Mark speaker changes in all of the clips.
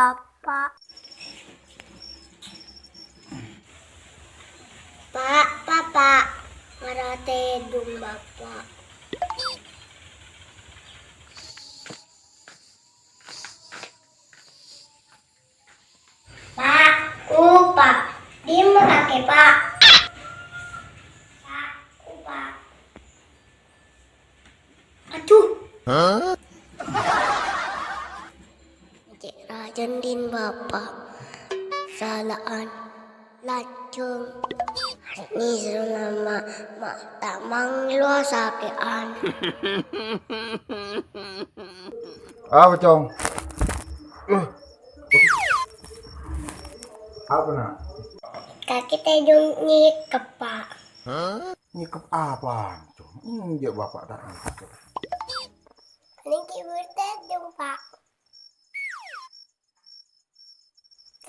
Speaker 1: Bapak. Pak, Bapak. Marate dung Bapak. Pak, Pak. Di mo kake, Pak. Pak, Pak. Aduh. Hah? Rajan din Bapak. Salaan. Lacung. Ini selama tamang luar sakean.
Speaker 2: Apa cong? Apa nak?
Speaker 1: Kaki tedung nyikep, Pak.
Speaker 2: Nyikep apa cong? Dia bapak tak nyikep.
Speaker 1: Ini kibur tedung, Pak.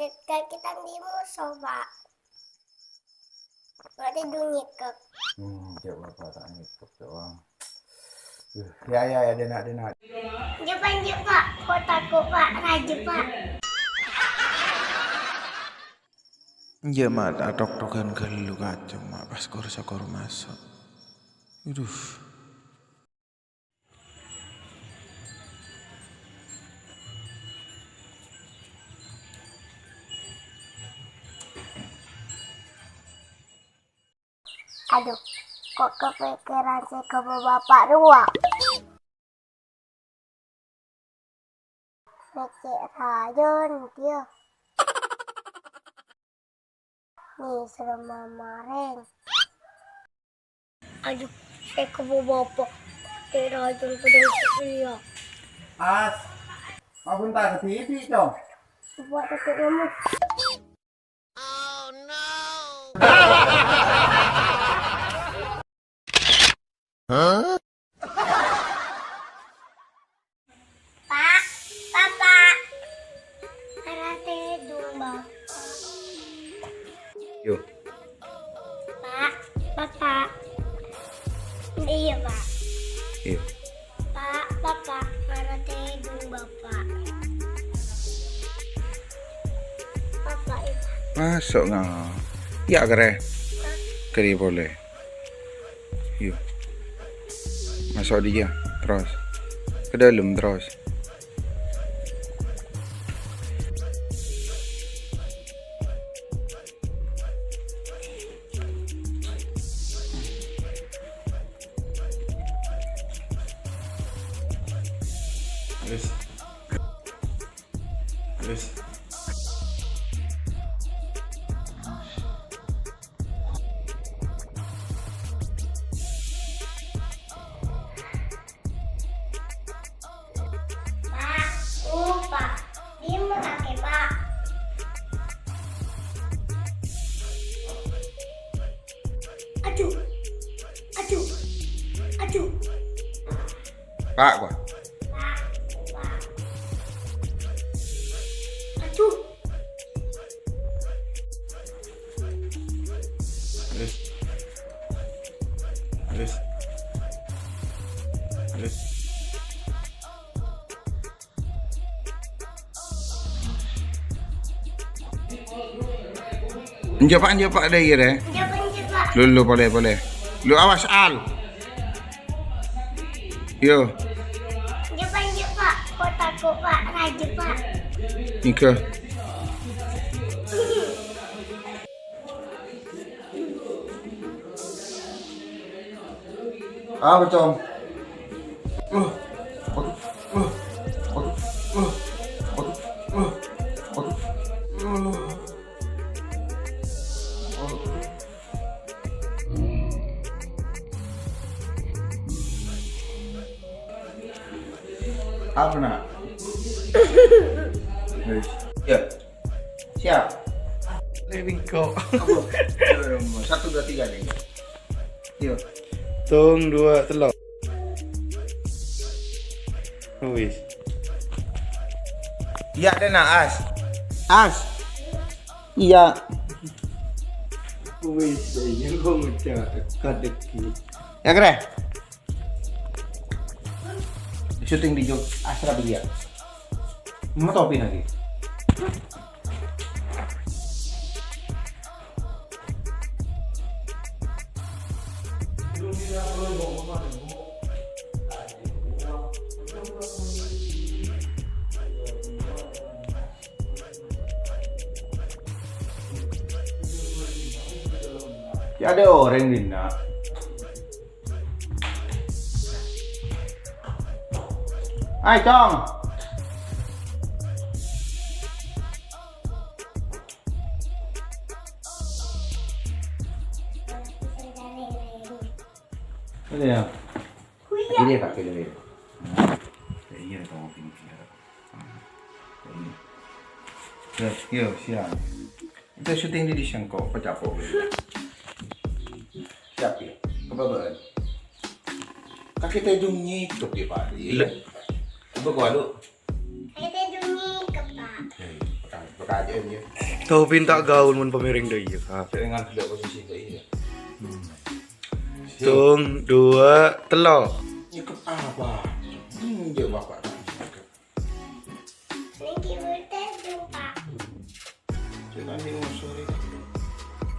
Speaker 1: Kaki tangdi musuh, Pak. Berarti dong nyikep.
Speaker 2: Dia bapak tak nyikep doang. Ya, denak.
Speaker 1: Jepan, Pak. Kotaku, Pak. Raju, Pak.
Speaker 3: Ya mak tak tok-tokan gelu kacang mak pas skor masuk. Aduh.
Speaker 1: Aduh, kok kepikiran saya ke bapak ruang. Mikir rayon dia. Nih serem mareng. Aduh, saya ke bapak. Mikir rayon pedang dia.
Speaker 2: As, mau bentar ke TV cong?
Speaker 1: Buat aku kamu. Pak, Bapak. Karate dung Bapak.
Speaker 2: Yuk.
Speaker 1: Pak, Bapak. Iya, Pak.
Speaker 2: Yuk.
Speaker 1: Pak, Bapak. Karate dung Bapak. Bapak itu.
Speaker 2: Masuk nggak? Ya kere. Keri boleh. Yuk. Masuk dia terus. Ke dalam terus. Habis.
Speaker 1: Pak, Pak. Dia mau pakai, Pak. Aduh.
Speaker 2: Pak gua.
Speaker 1: Pak. Aduh.
Speaker 2: Habis. Anjir pak deh ya deh.
Speaker 1: Pak.
Speaker 2: Lu boleh. Lu awas al. Yo,
Speaker 1: Jepan, Pak. Kotaku, Pak. Raju, Pak.
Speaker 2: Nika. Apa cong? Apa nak? Ya, siap.
Speaker 3: Living kok.
Speaker 2: Apa? 1, 2, 3 nih. Yuk.
Speaker 3: Tung 2 telur. Wis.
Speaker 2: Iya deh nak as. Iya.
Speaker 3: Wis, ini kok ngecak kadeki.
Speaker 2: Ya kere. Syuting di Astra dia. Mau topi lagi. Ya ada orang Dina. Hai Cong. Ini ya. Ini tak kira dia. Ini ada kamu pilih kira. Ini. Yo, siap. Kita syuting di Sangko, pecapok. Siap ya. Kebaban. Kaki tedung nyikep ya Pak. Apa gua lu?
Speaker 1: Kita dungi kepak.
Speaker 2: Pekerjaan dia.
Speaker 4: Tahu pinta gaul mun pemiring deui ya.
Speaker 2: Dengan tidak posisi kayak ini.
Speaker 4: Tung, dua, telok.
Speaker 2: Nyikep apa? Dia bapak tak nyikep.
Speaker 1: Ini kita jumpa.
Speaker 2: Jangan di musuh ini.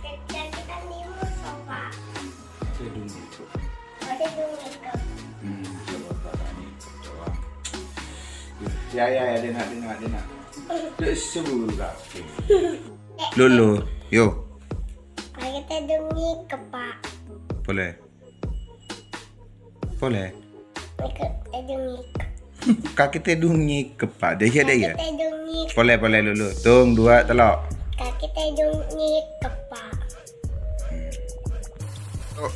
Speaker 1: Kita di musuh Pak.
Speaker 2: Tedung nyikep.
Speaker 1: Kita dungi kepak.
Speaker 2: Coba bapak nyikep. Coba. Ya, Dina. Sebelum kaki.
Speaker 3: Lulu, yo,
Speaker 1: Kita dungi kepak.
Speaker 3: boleh. Boleh.
Speaker 1: Kita dungi
Speaker 3: Kaki tedung nyikep Pak. Dia ada ya.
Speaker 1: Kita dungi
Speaker 3: Boleh Lulu. Tung, dua, telok.
Speaker 1: kita dungi kepak.
Speaker 3: Oh.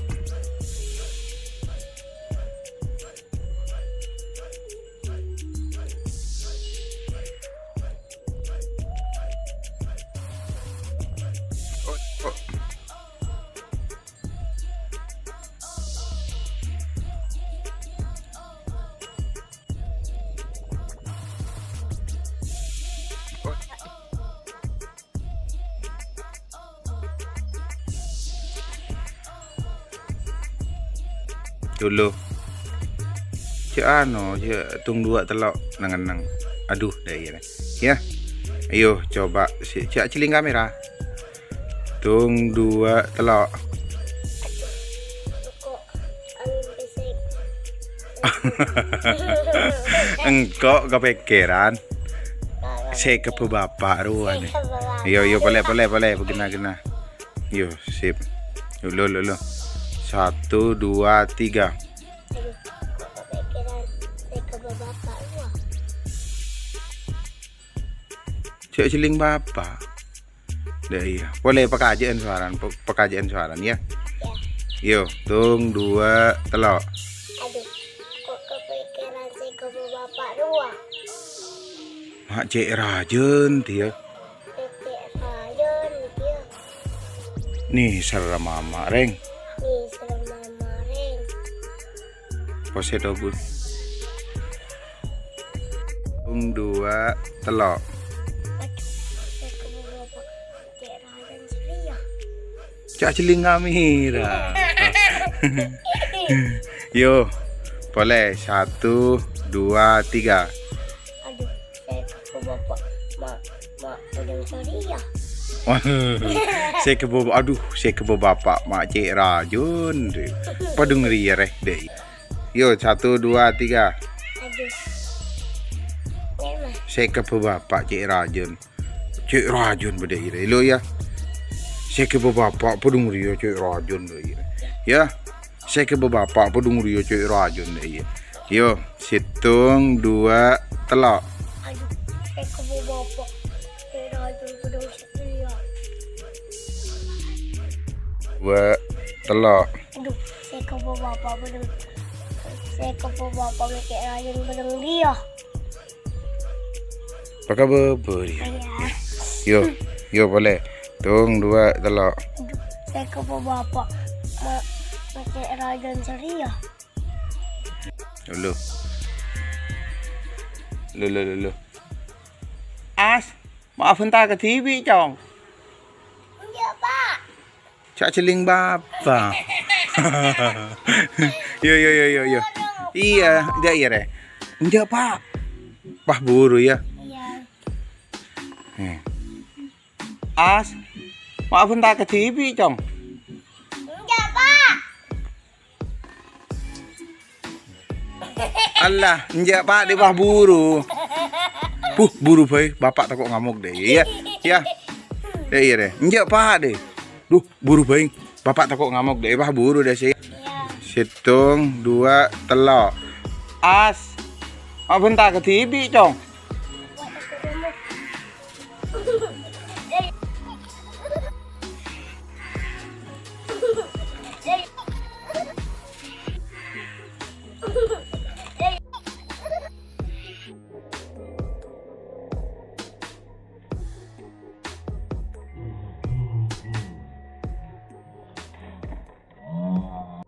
Speaker 3: Dulu. Cik tung dua telok nang. Aduh, dah iya. Ya. Ayo coba cik ciling kamera. Tung dua telok.
Speaker 1: Kok bisik.
Speaker 3: Engkau kepikiran. Saya ke bapak ruan. Yo boleh begina. Yo sip. Lo. 1, 2, 3.
Speaker 1: Aduh, kok kepikiran saya ke bapak lu.
Speaker 3: Cik ciling bapak. Dah iya. Boleh pekerjaan suaran ya.
Speaker 1: Ya.
Speaker 3: Yo, tung 2 telok.
Speaker 1: Aduh, kok kepikiran saya ke bapak lu.
Speaker 3: Mak cik rajin dia.
Speaker 1: Cek Rayon dia.
Speaker 3: Nih serem mama reng.
Speaker 1: Nih selama kemarin.
Speaker 3: Pose dobut. Tung 2 telok.
Speaker 1: Aduh, saya ke bapak Cek Rayon ceria.
Speaker 3: Cak ciling kamera. Yo, boleh 1, 2, 3.
Speaker 1: Aduh, saya ke bapak mak udang ceria.
Speaker 3: Saya ke bapak mak cik rajun. Padung ria reh deh. Yo 1, 2, 3.
Speaker 1: Aduh. Memang.
Speaker 3: Saya ke bapak cik rajun. Cik rajun beda ira. Lo ya. Saya ke bapak padung ria cik rajun deh. Ya. Saya ke bapak padung ria cik rajun deh. Yo, hitung 2 telok.
Speaker 1: Aduh, saya ke bapak Cek Rayon udang ceria.
Speaker 3: 2 telok.
Speaker 1: Aduh, saya ke bapak udang. Saya ke bapak Cek Rayon udang dia.
Speaker 3: Pakai beri.
Speaker 1: Ayah.
Speaker 3: Yo boleh. Tung 2 telok.
Speaker 1: Aduh, saya ke bapak Cek Rayon ceria.
Speaker 3: Lu. As, maaf entah ke TV, Cong.
Speaker 1: Iya, Pak.
Speaker 3: Cak celing bapak. Yo. Iya, dia iya re. Enggak, Pak. Pah buru ya.
Speaker 1: Iya.
Speaker 3: As. Mak bentar ke TV, Cong.
Speaker 1: Enggak, Pak.
Speaker 3: Alah, enjak Pak di bawah buru. Buru boy, bapak takut ngamuk deh. Iya. Ya. Ya iya deh. Enjak Pak deh. Duh, buru boy. Bapak takut ngamuk deh, bawah buru deh sih.
Speaker 1: Iya.
Speaker 3: Hitung 2 telok. As. Mak bentar ke TV, Cong.